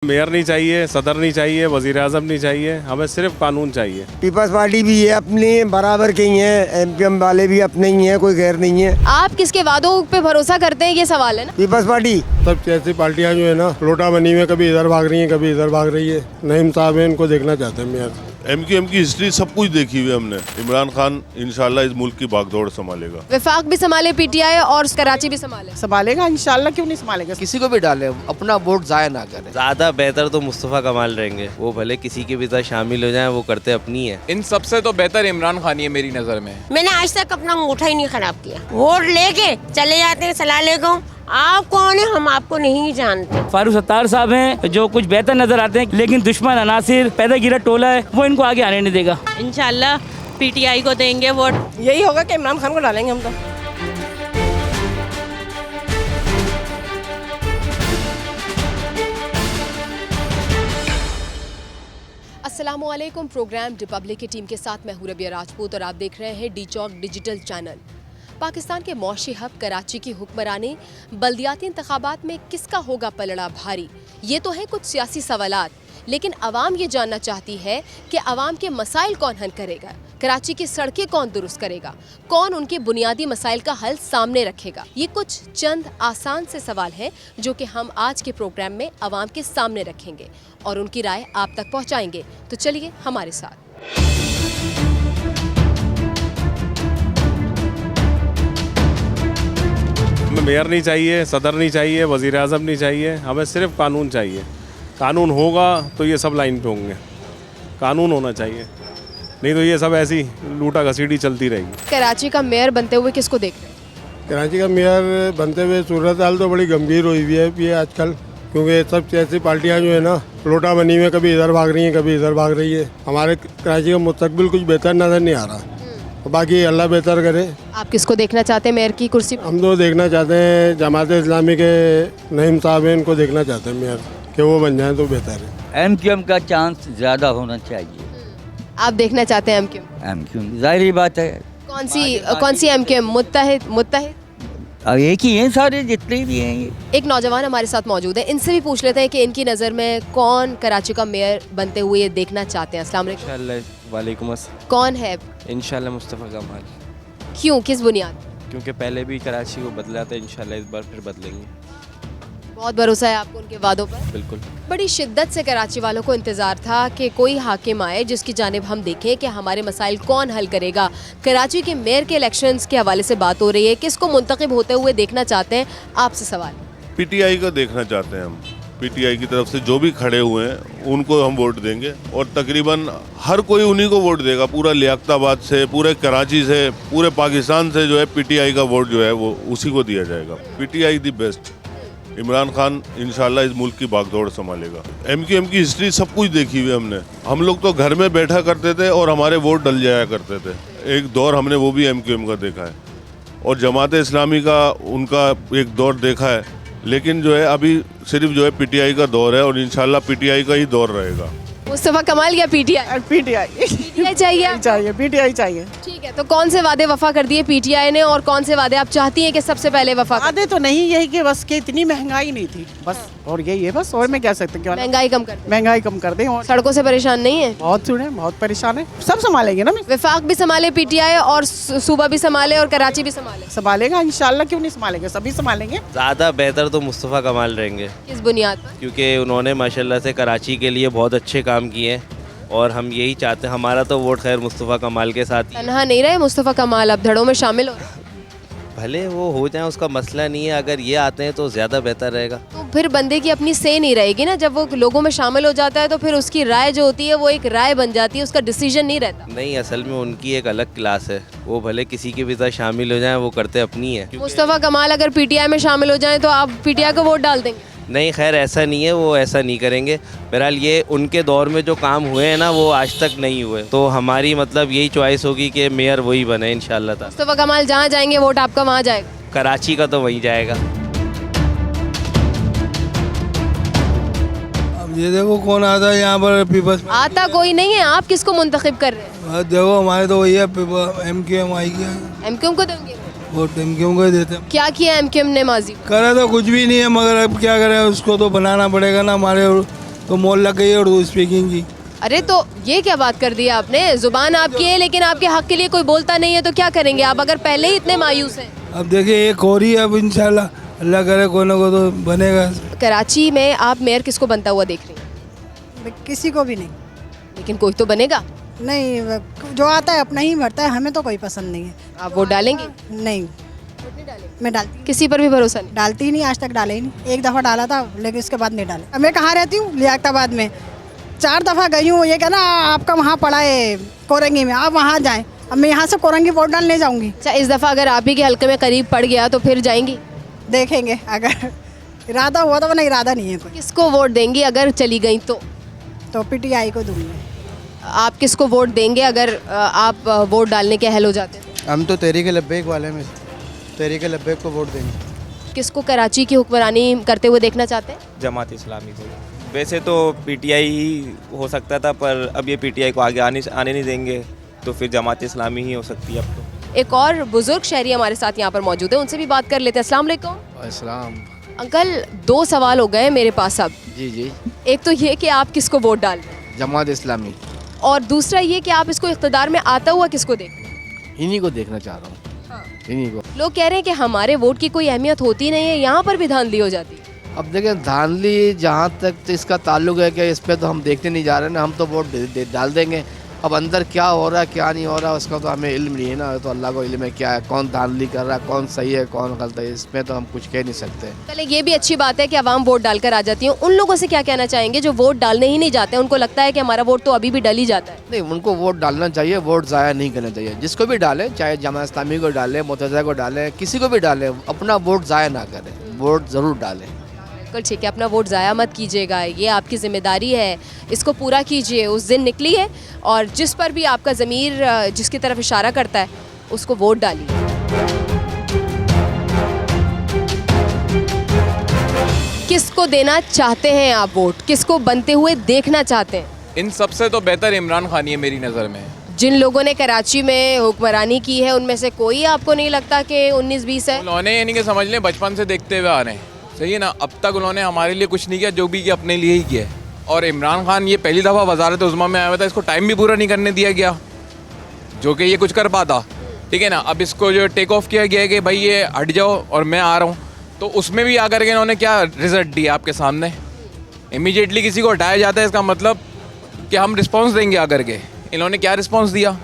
Mayor नहीं चाहिए, सदर नहीं चाहिए, वजीर आजम नहीं चाहिए, हमें सिर्फ कानून चाहिए। पीपल्स पार्टी भी है अपने बराबर के ही हैं, एमपीएम वाले भी अपने ही हैं, कोई गैर नहीं है। आप किसके वादों पे भरोसा करते हैं, ये सवाल है ना। पीपल्स पार्टी सब ऐसी पार्टियां जो है ना लोटा बनी हुई है, कभी इधर भाग रही हैं, कभी इधर भाग रही है। नईम साहब है, इनको देखना चाहते हैं मेयर। एमक्यूएम की हिस्ट्री सब कुछ देखी हुई है हमने। इमरान खान इंशाल्लाह इस मुल्क की बागडोर संभालेगा। विफाक भी संभाले, पीटीआई और कराची भी संभालेगा, इंशाल्लाह क्यों नहीं संभालेगा। किसी को भी डाले, अपना वोट जाया ना करें। ज़्यादा बेहतर तो मुस्तफ़ा कमाल रहेंगे, वो भले किसी के भी साथ शामिल हो जाएं, वो करते अपनी है। इन सबसे तो बेहतर इमरान खान ही है मेरी नज़र में। मैंने आज तक अपना अंगूठा ही नहीं खराब किया। वोट लेके चले जाते हैं, सलाह लेको। आप कौन है, हम आपको नहीं जानते। फारूक सत्तार साहब हैं जो कुछ बेहतर नजर आते हैं, लेकिन दुश्मन अनासिर पैदा गिरा टोला है, वो इनको आगे आने नहीं देगा। इंशाल्लाह पीटीआई को देंगे वोट। यही होगा कि इमरान खान को डालेंगे हम तो। अस्सलामुअलैकुम। प्रोग्राम रिपब्लिक की टीम के साथ मैं हूं रबिया राजपूत और आप देख रहे हैं डी चौक डिजिटल चैनल। पाकिस्तान के मौशी हब कराची की हुक्मरानी, बल्दियाती इंतखाबात में किसका होगा पलड़ा भारी, ये तो है कुछ सियासी सवालात, लेकिन आवाम ये जानना चाहती है कि आवाम के मसाइल कौन हल करेगा, कराची की सड़कें कौन दुरुस्त करेगा, कौन उनके बुनियादी मसाइल का हल सामने रखेगा। ये कुछ चंद आसान से सवाल हैं जो कि हम आज के प्रोग्राम में आवाम के सामने रखेंगे और उनकी राय आप तक पहुँचाएंगे। तो चलिए हमारे साथ। हमें मेयर नहीं चाहिए, सदर नहीं चाहिए, वजीर आजम नहीं चाहिए, हमें सिर्फ कानून चाहिए। कानून होगा तो ये सब लाइन पे होंगे, कानून होना चाहिए, नहीं तो ये सब ऐसी लूटा घसीटी चलती रहेगी। कराची का मेयर बनते हुए किसको देख रहे हैं? कराची का मेयर बनते हुए सूरत हाल तो बड़ी गंभीर हुई हुई है ये आजकल, क्योंकि सब ऐसी पार्टियां जो है ना लोटा बनी हुई है, कभी इधर भाग रही हैं, कभी इधर भाग रही है। हमारे कराची का मुस्तकबिल कुछ बेहतर नज़र नहीं आ रहा, तो बाकी अल्लाह बेहतर करे। आप किसको देखना चाहते हैं मेयर की कुर्सी पर? हम तो देखना चाहते हैं जमात इस्लामी के नईम साहब हैं, इनको देखना चाहते हैं मेयर, कि वो बन जाए तो बेहतर है। एमक्यूएम का चांस ज्यादा होना चाहिए। आप देखना चाहते हैं एमक्यूएम? एमक्यूएम जाहिर बात है। कौन सी एमक्यूएम? मुत्तहिद अब एक ही हैं सारे जितने भी हैं ये। एक नौजवान हमारे साथ मौजूद है, इनसे भी पूछ लेते हैं कि इनकी नज़र में कौन कराची का मेयर बनते हुए देखना चाहते हैं। अस्सलाम वालेकुम। वालेकुम अस्सलाम। कौन है? इंशाल्लाह मुस्तफ़ा कमाल, क्यों, किस बुनियाद? क्योंकि पहले भी कराची को बदला था, इंशाल्लाह इस बार फिर बदलेंगे। बहुत भरोसा है आपको उनके वादों पर? बिल्कुल। बड़ी शिद्दत से कराची वालों को इंतज़ार था कि कोई हाकिम आए जिसकी जानिब हम देखें कि हमारे मसाइल कौन हल करेगा। कराची के मेयर के इलेक्शंस के हवाले से बात हो रही है, किसको मुंतखब होते हुए देखना चाहते हैं? आपसे सवाल। पीटीआई का देखना चाहते हैं हम। पीटीआई की तरफ से जो भी खड़े हुए हैं उनको हम वोट देंगे, और तकरीबन हर कोई उन्हीं को वोट देगा। पूरा लियाकताबाद से, पूरे कराची से, पूरे पाकिस्तान से जो है पीटीआई का वोट जो है वो उसी को दिया जाएगा। PTI the best. Imran Khan इंशाल्लाह इस मुल्क की बागडोर संभालेगा। एमक्यूएम की हिस्ट्री सब कुछ देखी हुई है हमने। हम लोग तो घर में बैठा करते थे और हमारे वोट डल जाया करते थे। एक दौर हमने वो भी एमक्यूएम का देखा है, और जमात इस्लामी का उनका एक दौर देखा है, लेकिन जो है अभी सिर्फ जो है पीटीआई का दौर है, और इंशाल्लाह पीटीआई का ही दौर रहेगा। मुस्तफ़ा कमाल या पीटीआई? पीटीआई चाहिए। चाहिए, पीटीआई चाहिए। ठीक है, तो कौन से वादे वफा कर दिए पीटीआई ने और कौन से वादे आप चाहती हैं कि सबसे पहले वफा कर? वादे तो नहीं, यही कि बस कि इतनी महंगाई नहीं थी बस, और यही है बस। और मैं कह सकते हैं महंगाई कम कर दें। महंगाई कम कर दें। और सड़कों से परेशान नहीं है? बहुत सुने, बहुत परेशान है। सब संभालेंगे ना। विफाक भी संभाले, पीटीआई और सूबा भी संभाले और कराची भी संभाले। संभालेगा, इंशाल्लाह क्यों नहीं संभालेंगे, सभी संभालेंगे। ज़्यादा बेहतर तो मुस्तफ़ा कमाल रहेंगे। किस बुनियाद पर? क्योंकि उन्होंने माशाल्लाह से कराची के लिए बहुत अच्छे काम किए, और हम यही चाहते हैं। हमारा तो वोट खैर मुस्तफ़ा कमाल के साथ ही। तन्हा नहीं रहे मुस्तफ़ा कमाल, अब धड़ों में शामिल हो रहे हैं। भले वो हो जाए, उसका मसला नहीं है, अगर ये आते हैं तो ज़्यादा बेहतर रहेगा। तो फिर बंदे की अपनी से नहीं रहेगी ना, जब वो लोगों में शामिल हो जाता है तो फिर उसकी राय जो होती है वो एक राय बन जाती है, उसका डिसीजन नहीं रहता। नहीं, असल में उनकी एक अलग क्लास है, वो भले किसी के भी साथ शामिल हो जाएं, वो करते अपनी है। मुस्तफ़ा कमाल अगर पीटीआई में शामिल हो जाएं तो आप पीटीआई को वोट डाल देंगे? नहीं, खैर ऐसा नहीं है, वो ऐसा नहीं करेंगे। बहरहाल ये उनके दौर में जो काम हुए हैं ना वो आज तक नहीं हुए, तो हमारी मतलब यही चॉइस होगी कि मेयर वही बने इंशाल्लाह ताला। मुस्तफ़ा कमाल जहाँ जाएंगे वोट आपका वहाँ जाएगा? कराची का तो वहीं जाएगा। अब ये देखो कौन आता है यहाँ पर पीपल्स। आता कोई नहीं है, आप किसको मुंतखब कर रहे हैं? देखो हमारे तो वही है, एमक्यूएम आएगी। एमक्यूएम को देंगे वोट, एमक्यूएम को देते हैं। क्या किया एमक्यूएम ने माजी? करे तो कुछ भी नहीं है, मगर अब क्या करें, उसको तो बनाना पड़ेगा ना। हमारे तो मॉल लग गई है उर्दू स्पीकिंग की। अरे तो ये क्या बात कर दी आपने, जुबान आपकी है लेकिन आपके हक के लिए कोई बोलता नहीं है तो क्या करेंगे आप, अगर पहले ही इतने मायूस हैं। अब देखिए एक हो रही है, अब इंशाल्लाह अल्लाह करे कोई ना कोई तो बनेगा। कराची में आप मेयर किसको बनता हुआ देख रही हैं? किसी को भी नहीं। लेकिन कोई तो बनेगा। नहीं, जो आता है अपना ही भरता है, हमें तो कोई पसंद नहीं है। आप वोट डालेंगे? नहीं, मैं डालती किसी पर भी भरोसा नहीं? डालती ही नहीं, आज तक डाले ही नहीं। एक दफ़ा डाला था लेकिन उसके बाद नहीं डाला। मैं कहाँ रहती हूँ? लियाकताबाद में 4 दफ़ा गई हूँ। ये कहना आपका वहाँ पड़ा है कोरंगी में, आप वहाँ जाएँ। अब मैं यहाँ से कोरंगी वोट डालने जाऊँगी। अच्छा, इस दफ़ा अगर आप ही के हल्के में करीब पड़ गया तो फिर जाएंगी? देखेंगे, अगर इरादा हुआ तो, वरना इरादा नहीं है कोई। किसको वोट देंगी अगर चली गई तो? PTI को दूँगी। आप किसको वोट देंगे अगर आप वोट डालने के अहल हो जाते हैं? हम तो तहरीक लब्बैक वाले में, तहरीक लब्बैक को वोट देंगे। किसको कराची की हुक्मरानी करते हुए देखना चाहते हैं? जमात इस्लामी को। वैसे तो PTI ही हो सकता था, पर अब ये PTI को आगे आने नहीं देंगे, तो फिर जमात इस्लामी ही हो सकती है अब तो। एक और बुजुर्ग शहरी हमारे साथ यहाँ पर मौजूद है, उनसे भी बात कर लेते हैं। अस्सलाम वालेकुम। अस्सलाम। अंकल, 2 सवाल हो गए मेरे पास अब। जी जी। एक तो ये कि आप किसको वोट डाल रहे हैं, जमात इस्लामी। और दूसरा ये कि आप इसको इख्तिदार में आता हुआ किसको देख रहे हैं? इन्हीं को देखना चाह रहा हूँ। इन्हीं को। लोग कह रहे हैं कि हमारे वोट की कोई अहमियत होती नहीं है, यहाँ पर भी धांधली हो जाती है। अब देखें, धांधली जहाँ तक तो इसका ताल्लुक है कि इस पर तो हम देखने नहीं जा रहे ना, हम तो वोट डाल देंगे। अब अंदर क्या हो रहा है क्या नहीं हो रहा उसका तो हमें इल्म नहीं है ना, तो अल्लाह को इल्म है क्या है, कौन धांधली कर रहा है, कौन सही है कौन गलत है, इसमें तो हम कुछ कह नहीं सकते। चले, ये भी अच्छी बात है कि आवाम वोट डालकर आ जाती है। उन लोगों से क्या कहना चाहेंगे जो वोट डालने ही नहीं जाते, उनको लगता है कि हमारा वोट तो अभी भी डल ही जाता है? नहीं, उनको वोट डालना चाहिए, वोट ज़ाया नहीं करना चाहिए। जिसको भी डालें, चाहे जमात इस्लामी को डालें, मुतज़िला को डालें, किसी को भी डालें, अपना वोट ज़ाया ना करें, वोट ज़रूर डालें। बिल्कुल ठीक है, अपना वोट ज़ाया मत कीजिएगा, ये आपकी ज़िम्मेदारी है, इसको पूरा कीजिए। उस दिन निकली है और जिस पर भी आपका ज़मीर जिसकी तरफ इशारा करता है उसको वोट डालिए। किसको देना चाहते हैं आप वोट, किसको बनते हुए देखना चाहते हैं? इन सबसे तो बेहतर इमरान खान ही है मेरी नज़र में। जिन लोगों ने कराची में हुक्मरानी की है उनमें से कोई आपको नहीं लगता कि 19-20 है? उन्होंने यानी कि समझ लें बचपन से देखते हुए आ रहे हैं, सही है ना। अब तक उन्होंने हमारे लिए कुछ नहीं किया, जो भी किया अपने लिए ही किया है। और इमरान खान ये पहली दफ़ा वजारत उज़्मा में आया हुआ था, इसको टाइम भी पूरा नहीं करने दिया गया जो कि ये कुछ कर पाता, ठीक है ना। अब इसको जो टेक ऑफ किया गया है कि भाई ये हट जाओ और मैं आ रहा हूँ, तो उसमें भी आकर के इन्होंने क्या रिजल्ट दिया आपके सामने। इमीडिएटली किसी को हटाया जाता है, इसका मतलब कि हम रिस्पॉन्स देंगे आकर के। इन्होंने क्या रिस्पॉन्स दिया?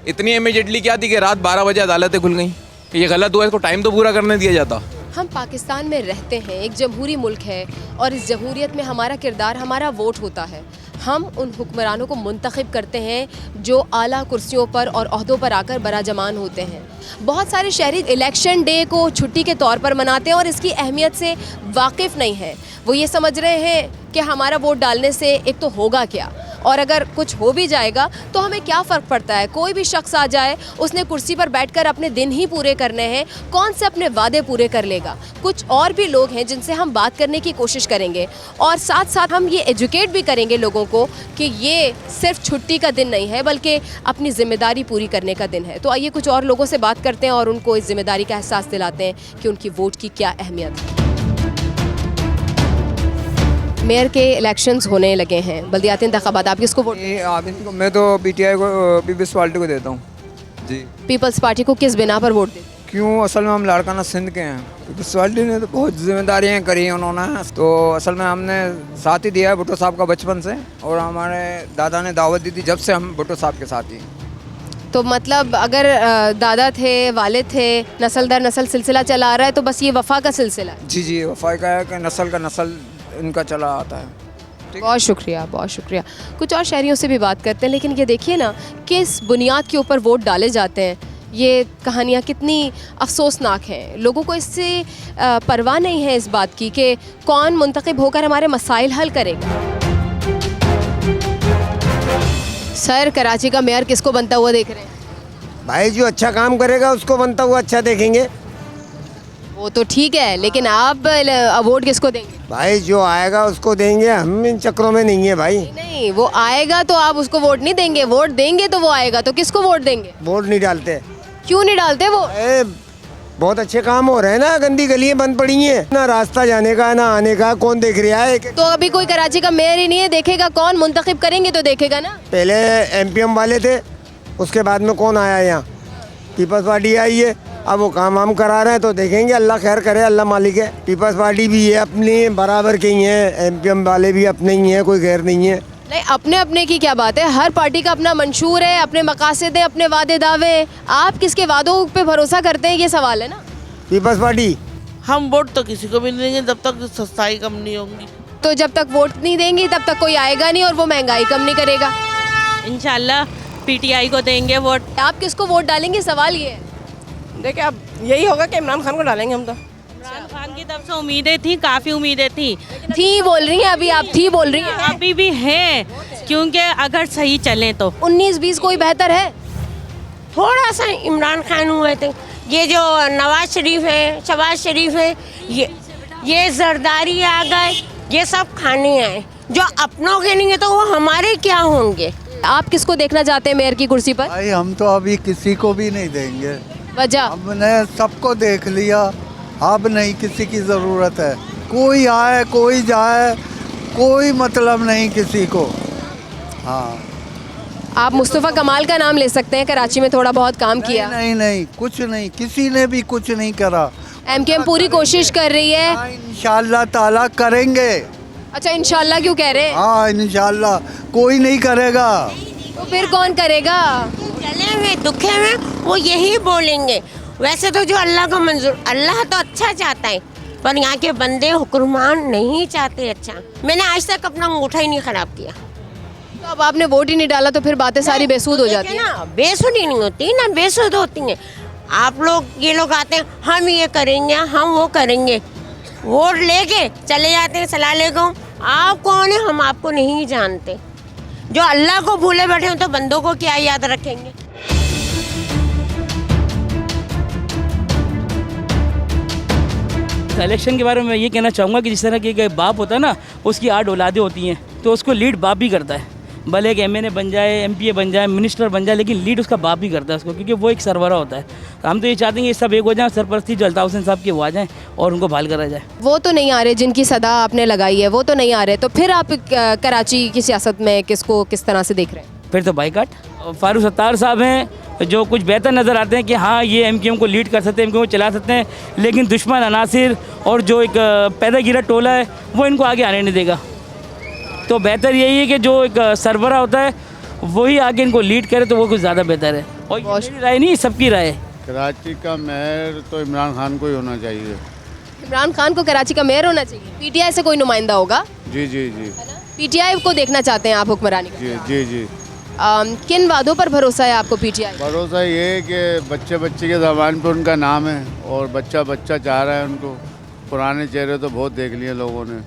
इतनी इमीडिएटली क्या थी कि रात 12 बजे अदालतें खुल गई। ये गलत हुआ, इसको टाइम तो पूरा करने दिया जाता। हम पाकिस्तान में रहते हैं, एक जमहूरी मुल्क है और इस जमहूरियत में हमारा किरदार हमारा वोट होता है। हम उन हुक्मरानों को मुंतखब करते हैं जो आला कुर्सियों पर और ओहदों पर आकर बराजमान होते हैं। बहुत सारे शहरी इलेक्शन डे को छुट्टी के तौर पर मनाते हैं और इसकी अहमियत से वाकिफ़ नहीं है। वो ये समझ रहे हैं कि हमारा वोट डालने से एक तो होगा क्या, और अगर कुछ हो भी जाएगा तो हमें क्या फ़र्क पड़ता है। कोई भी शख्स आ जाए, उसने कुर्सी पर बैठकर अपने दिन ही पूरे करने हैं, कौन से अपने वादे पूरे कर लेगा। कुछ और भी लोग हैं जिनसे हम बात करने की कोशिश करेंगे और साथ साथ हम ये एजुकेट भी करेंगे लोगों को कि ये सिर्फ छुट्टी का दिन नहीं है बल्कि अपनी ज़िम्मेदारी पूरी करने का दिन है। तो आइए कुछ और लोगों से बात करते हैं और उनको इस ज़िम्मेदारी का एहसास दिलाते हैं कि उनकी वोट की क्या अहमियत है। मेयर के इलेक्शंस होने लगे हैं, बल्दियाती इंतखाबात, आप किसको वोट? मैं तो PTI को, पीपल्स पार्टी को देता हूँ जी। पीपल्स पार्टी को किस बिना पर वोट देते? क्यों, असल में हम लाड़काना सिंध के हैं। पीपल्स पार्टी ने तो बहुत जिम्मेदारियाँ करी हैं उन्होंने, तो असल में हमने साथ ही दिया है भुट्टो साहब का बचपन से, और हमारे दादा ने दावत दी थी जब से हम भुट्टो साहब के साथ ही। तो मतलब अगर दादा थे, वालिद थे, नस्ल दर नस्ल सिलसिला चला आ रहा है तो बस ये वफ़ा का सिलसिला है? जी जी, वफ़ा का है कि नस्ल का नस्ल इनका चला आता है। बहुत शुक्रिया, बहुत शुक्रिया। कुछ और शहरियों से भी बात करते हैं, लेकिन ये देखिए ना किस बुनियाद के ऊपर वोट डाले जाते हैं। ये कहानियाँ कितनी अफसोसनाक हैं। लोगों को इससे परवाह नहीं है इस बात की कि कौन मुंतखब होकर हमारे मसाइल हल करेगा। सर, कराची का मेयर किसको बनता हुआ देख रहे हैं? भाई जो अच्छा काम करेगा उसको बनता हुआ अच्छा देखेंगे। वो तो ठीक है, लेकिन आप वोट किसको देंगे? भाई जो आएगा उसको देंगे, हम इन चक्रों में नहीं है भाई। नहीं, वो आएगा तो आप उसको वोट नहीं देंगे, वोट देंगे तो वो आएगा, तो किसको वोट देंगे? वोट नहीं डालते। क्यों नहीं डालते? वो बहुत अच्छे काम हो रहे हैं ना, गंदी गलियां बंद पड़ी हैं ना, रास्ता जाने का ना आने का, कौन देख रहा है? तो अभी कोई कराची का मेयर ही नहीं है, देखेगा कौन? मुंतखब करेंगे तो देखेगा ना। पहले एमपीएम वाले थे, उसके बाद में कौन आया यहाँ? पीपल्स पार्टी आई है, अब वो काम वाम करा रहे हैं तो देखेंगे, अल्लाह खैर करे, अल्लाह मालिक है। पीपल्स पार्टी भी है अपनी बराबर की ही है, एमपीएम वाले भी अपने ही हैं, कोई गैर नहीं है। नहीं, अपने अपने की क्या बात है, हर पार्टी का अपना मंशूर है, अपने मकासद है, अपने वादे दावे। आप किसके वादों पे भरोसा करते हैं, ये सवाल है ना। पीपल्स पार्टी हम वोट तो किसी को भी नहीं देंगे जब तक सस्ताई कम नहीं होगी। तो जब तक वोट नहीं देंगी तब तक कोई आएगा नहीं और वो महंगाई कम नहीं करेगा। इंशाल्लाह पीटीआई को देंगे वोट। आप किसको वोट डालेंगे, सवाल ये है। देखिए अब यही होगा कि इमरान खान को डालेंगे हम तो। इमरान खान की तरफ से उम्मीदें थी, काफ़ी उम्मीदें थी बोल रही हैं अभी, आप थी बोल रही हैं। अभी भी हैं, क्योंकि अगर सही चलें तो 19-20 कोई बेहतर है। थोड़ा सा इमरान खान हुए थे, ये जो नवाज शरीफ है, शहबाज शरीफ है, ये जरदारी आ गए, ये सब खाने आए। जो अपनों के नहीं है तो वो हमारे क्या होंगे। आप किसको देखना चाहते हैं मेयर की कुर्सी पर? भाई हम तो अभी किसी को भी नहीं देंगे। वजह? हमने सबको देख लिया, अब नहीं किसी की ज़रूरत है। कोई आए कोई जाए, कोई मतलब नहीं किसी को। हाँ, आप मुस्तफ़ा कमाल का नाम ले सकते हैं, कराची में थोड़ा बहुत काम किया। नहीं नहीं कुछ नहीं, किसी ने भी कुछ नहीं करा। एमकेएम पूरी कोशिश कर रही है। इंशाल्लाह ताला करेंगे। अच्छा, इंशाल्लाह क्यों कह रहे हैं? हाँ इंशाल्लाह, कोई नहीं करेगा तो फिर कौन करेगा? जले हुए दुखे में वो यही बोलेंगे। वैसे तो जो अल्लाह को मंजूर, अल्लाह तो अच्छा चाहता है, पर यहाँ के बंदे हुक्मरान नहीं चाहते अच्छा। मैंने आज तक अपना अंगूठा ही नहीं खराब किया। तो अब आपने वोट ही नहीं डाला तो फिर बातें सारी बेसूद हो जाती हैं ना। बेसूद ही नहीं होती ना, बेसूद होती हैं। आप लोग ये लोग आते हैं, हम ये करेंगे, हम वो करेंगे, वोट लेके चले जाते हैं, सलाह लेकुम। आप कौन है, हम आपको नहीं जानते। जो अल्लाह को भूले बैठे हो तो बंदों को क्या याद रखेंगे। इलेक्शन के बारे में मैं ये कहना चाहूँगा कि जिस तरह की एक बाप होता है ना, उसकी 8 औलादें होती हैं, तो उसको लीड बाप भी करता है। भले एक एमएनए बन जाए, एमपीए बन जाए, मिनिस्टर बन जाए, लेकिन लीड उसका बाप भी करता है उसको, क्योंकि वो एक सरबरा होता है। तो हम तो ये चाहते हैं कि सब एक हो जाएं, सरपरस्ती जो अल्ताफ़ हुसैन साहब के वो आ जाएँ और उनको बहाल करा जाए। वो तो नहीं आ रहे जिनकी सदा आपने लगाई है, वो तो नहीं आ रहे, तो फिर आप कराची की सियासत में किसको किस तरह से देख रहे हैं? फिर तो बाइकाट। फारूक सत्तार साहब हैं जो कुछ बेहतर नज़र आते हैं कि हाँ ये एमकेएम को लीड कर सकते हैं, एमकेएम को चला सकते हैं, लेकिन दुश्मन अनासिर और जो एक पैदा गिरा टोला है वो इनको आगे आने नहीं देगा। तो बेहतर यही है कि जो एक सरबरा होता है वही आगे इनको लीड करे, तो वो कुछ ज़्यादा बेहतर है। और मेरी राय नहीं, सबकी राय है। कराची का मेयर तो इमरान खान को ही होना चाहिए। इमरान खान को कराची का मेयर होना चाहिए। पीटीआई से कोई नुमाइंदा होगा? जी जी जी। पीटीआई को देखना चाहते हैं आप हुक्मरानी? जी जी जी। किन वादों पर भरोसा है आपको पीटीआई? भरोसा ये है कि बच्चे के ज़बान पे उनका नाम है और बच्चा चाह रहा है उनको। पुराने चेहरे तो बहुत देख लिए लोगों ने,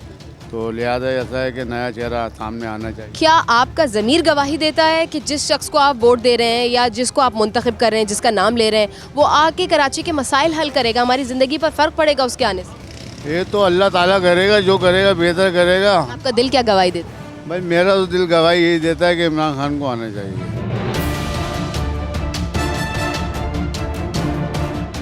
तो लिहाजा ऐसा है कि नया चेहरा सामने आना चाहिए। क्या आपका ज़मीर गवाही देता है कि जिस शख्स को आप वोट दे रहे हैं या जिसको आप मुंतखब कर रहे हैं, जिसका नाम ले रहे हैं, वो आके कराची के मसाइल हल करेगा, हमारी ज़िंदगी पर फ़र्क पड़ेगा उसके आने से? ये तो अल्लाह ताला करेगा, जो करेगा बेहतर करेगा। आपका दिल क्या गवाही देता है? भाई मेरा तो दिल गवाही यही देता है कि इमरान खान को आना चाहिए।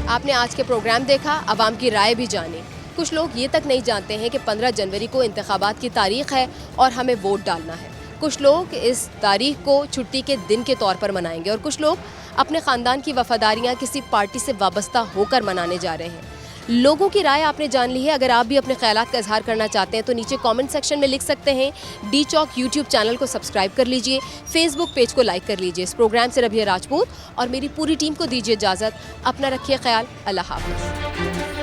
आपने आज के प्रोग्राम देखा, आवाम की राय भी जानी। कुछ लोग ये तक नहीं जानते हैं कि 15 जनवरी को इंतखाबात की तारीख़ है और हमें वोट डालना है। कुछ लोग इस तारीख़ को छुट्टी के दिन के तौर पर मनाएंगे और कुछ लोग अपने ख़ानदान की वफ़ादारियाँ किसी पार्टी से वाबस्ता होकर मनाने जा रहे हैं। लोगों की राय आपने जान ली है। अगर आप भी अपने ख्यालात का इजहार करना चाहते हैं तो नीचे कमेंट सेक्शन में लिख सकते हैं। डी चौक यूट्यूब चैनल को सब्सक्राइब कर लीजिए, फेसबुक पेज को लाइक कर लीजिए। इस प्रोग्राम से रबिया राजपूत और मेरी पूरी टीम को दीजिए इजाज़त। अपना रखिए ख्याल। अल्लाह हाफ़िज़।